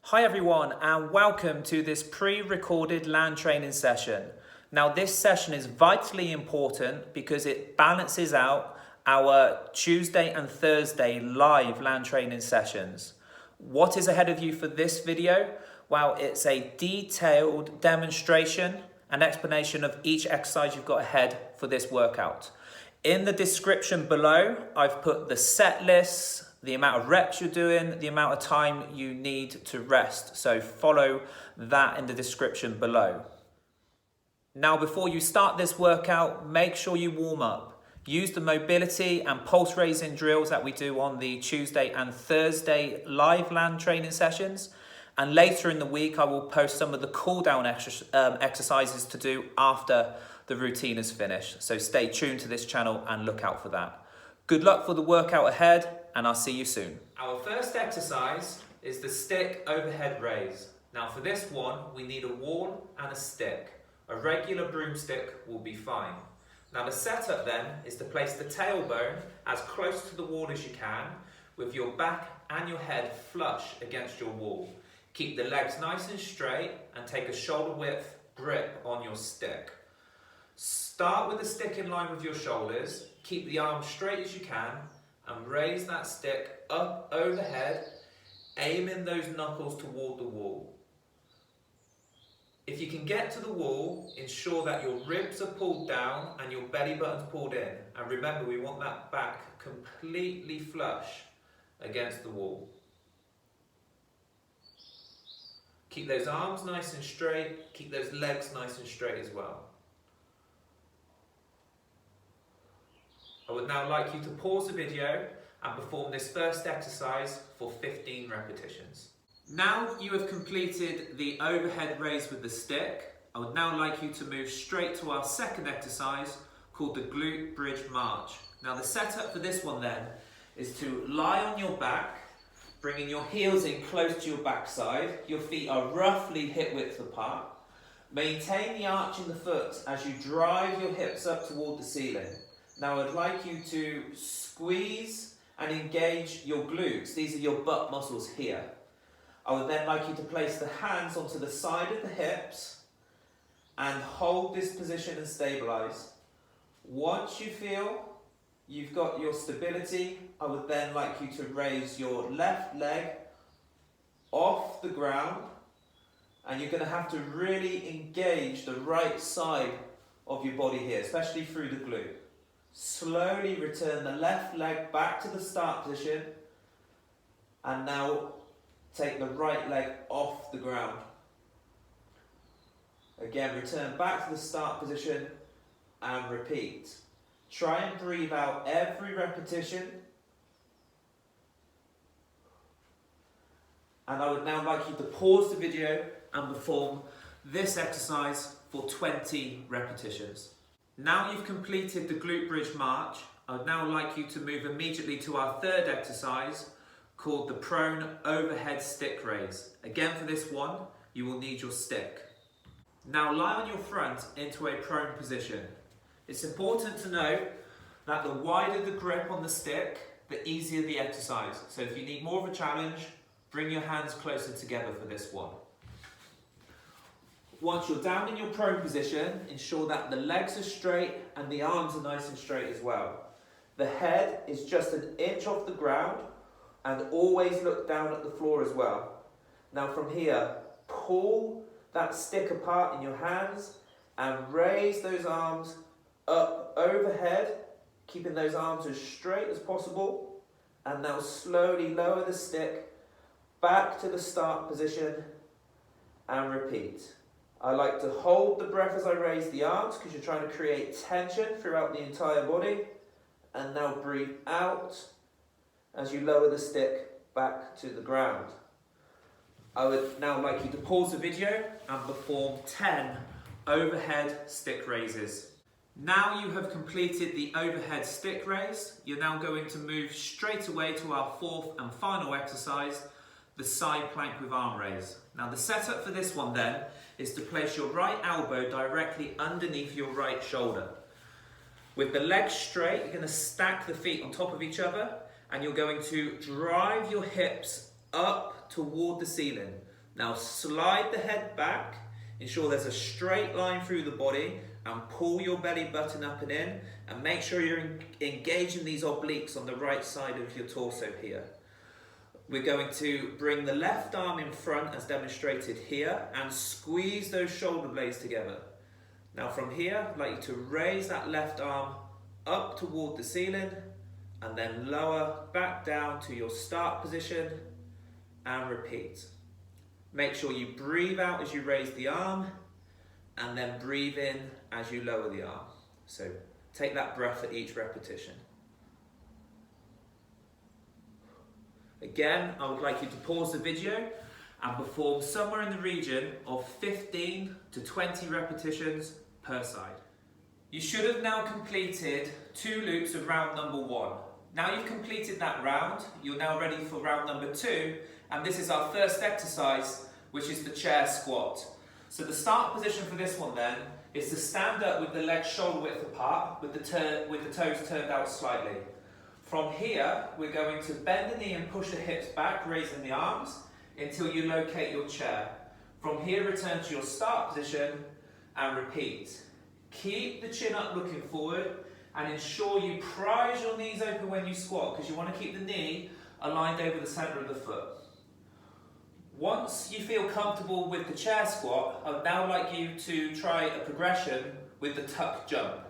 Hi everyone, and welcome to this pre-recorded land training session. Now this session is vitally important because it balances out our Tuesday and Thursday live land training sessions. What is ahead of you for this video? Well, it's a detailed demonstration and explanation of each exercise you've got ahead for this workout. In the description below, I've put the set lists, the amount of reps you're doing, the amount of time you need to rest. So follow that in the description below. Now, before you start this workout, make sure you warm up. Use the mobility and pulse raising drills that we do on the Tuesday and Thursday live land training sessions. And later in the week, I will post some of the cool down exercises to do after the routine is finished. So stay tuned to this channel and look out for that. Good luck for the workout ahead, and I'll see you soon. Our first exercise is the stick overhead raise. Now for this one, we need a wall and a stick. A regular broomstick will be fine. Now the setup then is to place the tailbone as close to the wall as you can, with your back and your head flush against your wall. Keep the legs nice and straight and take a shoulder width grip on your stick. Start with the stick in line with your shoulders, keep the arms straight as you can, and raise that stick up overhead, aiming those knuckles toward the wall. If you can get to the wall, ensure that your ribs are pulled down and your belly button's pulled in. And remember, we want that back completely flush against the wall. Keep those arms nice and straight, keep those legs nice and straight as well. I would now like you to pause the video and perform this first exercise for 15 repetitions. Now you have completed the overhead raise with the stick, I would now like you to move straight to our second exercise called the glute bridge march. Now the setup for this one then is to lie on your back, bringing your heels in close to your backside. Your feet are roughly hip width apart. Maintain the arch in the foot as you drive your hips up toward the ceiling. Now I'd like you to squeeze and engage your glutes. These are your butt muscles here. I would then like you to place the hands onto the side of the hips and hold this position and stabilize. Once you feel you've got your stability, I would then like you to raise your left leg off the ground, and you're going to have to really engage the right side of your body here, especially through the glute. Slowly return the left leg back to the start position, and now take the right leg off the ground. Again, return back to the start position and repeat. Try and breathe out every repetition. And I would now like you to pause the video and perform this exercise for 20 repetitions. Now you've completed the glute bridge march, I would now like you to move immediately to our third exercise called the prone overhead stick raise. Again, for this one, you will need your stick. Now lie on your front into a prone position. It's important to note that the wider the grip on the stick, the easier the exercise. So if you need more of a challenge, bring your hands closer together for this one. Once you're down in your prone position, ensure that the legs are straight and the arms are nice and straight as well. The head is just an inch off the ground, and always look down at the floor as well. Now from here, pull that stick apart in your hands and raise those arms up overhead, keeping those arms as straight as possible. And now slowly lower the stick back to the start position and repeat. I like to hold the breath as I raise the arms because you're trying to create tension throughout the entire body. And now breathe out as you lower the stick back to the ground. I would now like you to pause the video and perform 10 overhead stick raises. Now you have completed the overhead stick raise, you're now going to move straight away to our fourth and final exercise, the side plank with arm raise. Now the setup for this one then is to place your right elbow directly underneath your right shoulder. With the legs straight, you're going to stack the feet on top of each other, and you're going to drive your hips up toward the ceiling. Now slide the head back, ensure there's a straight line through the body, and pull your belly button up and in, and make sure you're engaging these obliques on the right side of your torso here. We're going to bring the left arm in front as demonstrated here and squeeze those shoulder blades together. Now from here, I'd like you to raise that left arm up toward the ceiling and then lower back down to your start position and repeat. Make sure you breathe out as you raise the arm and then breathe in as you lower the arm. So take that breath at each repetition. Again, I would like you to pause the video and perform somewhere in the region of 15 to 20 repetitions per side. You should have now completed 2 loops of round number 1. Now you've completed that round, you're now ready for round number 2, and this is our first exercise, which is the chair squat. So the start position for this one then is to stand up with the legs shoulder width apart, with the toes turned out slightly. From here, we're going to bend the knee and push the hips back, raising the arms until you locate your chair. From here, return to your start position and repeat. Keep the chin up looking forward and ensure you prise your knees open when you squat because you want to keep the knee aligned over the center of the foot. Once you feel comfortable with the chair squat, I would now like you to try a progression with the tuck jump.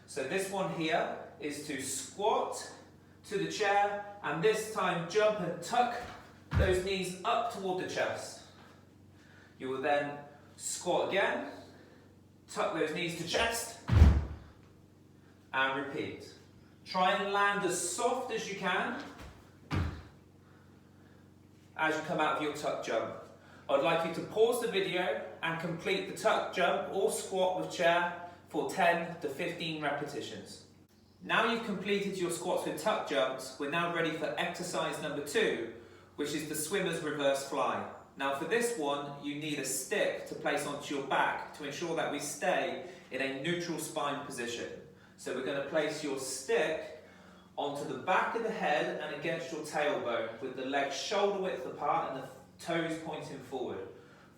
So this one here is to squat to the chair and this time jump and tuck those knees up toward the chest. You will then squat again, tuck those knees to chest and repeat. Try and land as soft as you can as you come out of your tuck jump. I'd like you to pause the video and complete the tuck jump or squat with chair for 10 to 15 repetitions. Now you've completed your squats with tuck jumps, we're now ready for exercise number 2, which is the swimmer's reverse fly. Now for this one, you need a stick to place onto your back to ensure that we stay in a neutral spine position. So we're going to place your stick onto the back of the head and against your tailbone with the legs shoulder width apart and the toes pointing forward.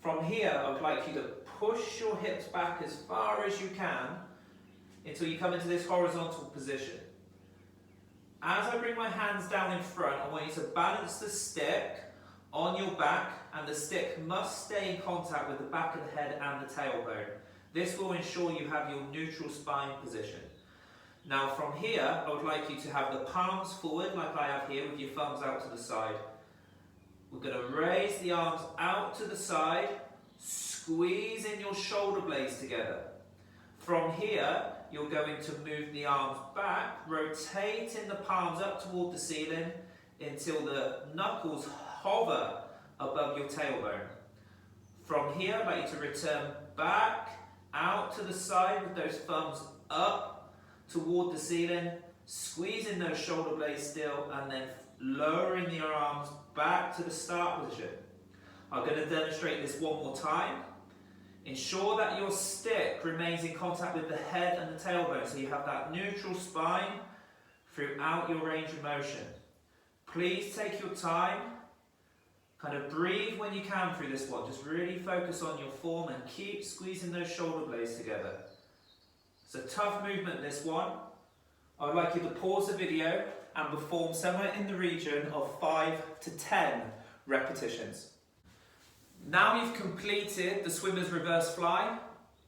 From here, I would like you to push your hips back as far as you can until you come into this horizontal position. As I bring my hands down in front, I want you to balance the stick on your back and the stick must stay in contact with the back of the head and the tailbone. This will ensure you have your neutral spine position. Now from here, I would like you to have the palms forward like I have here with your thumbs out to the side. We're going to raise the arms out to the side, squeeze in your shoulder blades together. From here, you're going to move the arms back, rotating the palms up toward the ceiling until the knuckles hover above your tailbone. From here, I'd like you to return back out to the side with those thumbs up toward the ceiling, squeezing those shoulder blades still, and then lowering your arms back to the start position. I'm going to demonstrate this one more time. Ensure that your stick remains in contact with the head and the tailbone so you have that neutral spine throughout your range of motion. Please take your time, kind of breathe when you can through this one. Just really focus on your form and keep squeezing those shoulder blades together. It's a tough movement, this one. I would like you to pause the video and perform somewhere in the region of 5 to 10 repetitions. Now you've completed the swimmer's reverse fly,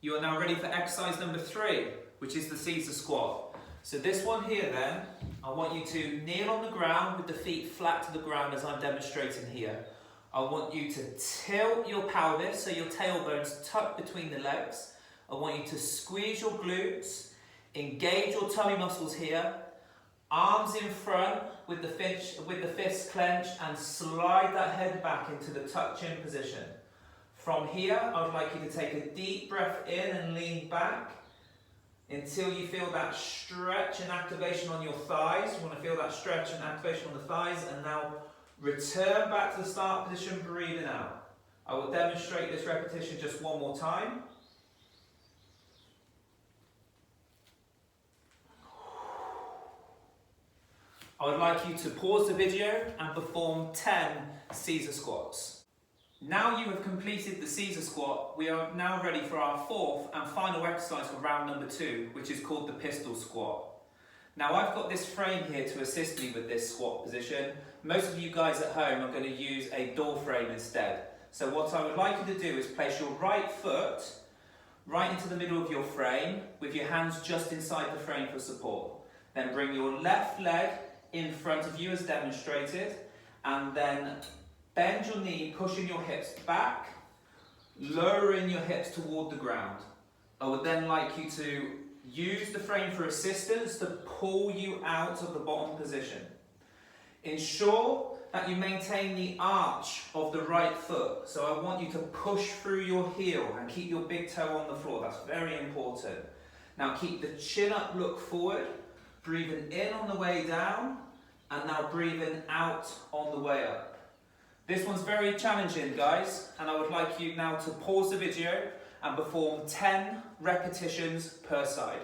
you are now ready for exercise number 3, which is the Seiza squat. So this one here then, I want you to kneel on the ground with the feet flat to the ground as I'm demonstrating here. I want you to tilt your pelvis so your tailbone's tucked between the legs. I want you to squeeze your glutes, engage your tummy muscles here, arms in front with the fists clenched and slide that head back into the tuck chin position. From here, I would like you to take a deep breath in and lean back until you feel that stretch and activation on your thighs. You want to feel that stretch and activation on the thighs, and now return back to the start position, breathing out. I will demonstrate this repetition just one more time. I would like you to pause the video and perform 10 Seiza squats. Now you have completed the Seiza squat, we are now ready for our fourth and final exercise for round number 2, which is called the pistol squat. Now I've got this frame here to assist me with this squat position. Most of you guys at home are going to use a door frame instead. So what I would like you to do is place your right foot right into the middle of your frame with your hands just inside the frame for support. Then bring your left leg in front of you as demonstrated, and then bend your knee, pushing your hips back, lowering your hips toward the ground. I would then like you to use the frame for assistance to pull you out of the bottom position. Ensure that you maintain the arch of the right foot. So I want you to push through your heel and keep your big toe on the floor. That's very important. Now keep the chin up, look forward, breathing in on the way down, and now breathing out on the way up. This one's very challenging, guys, and I would like you now to pause the video and perform 10 repetitions per side.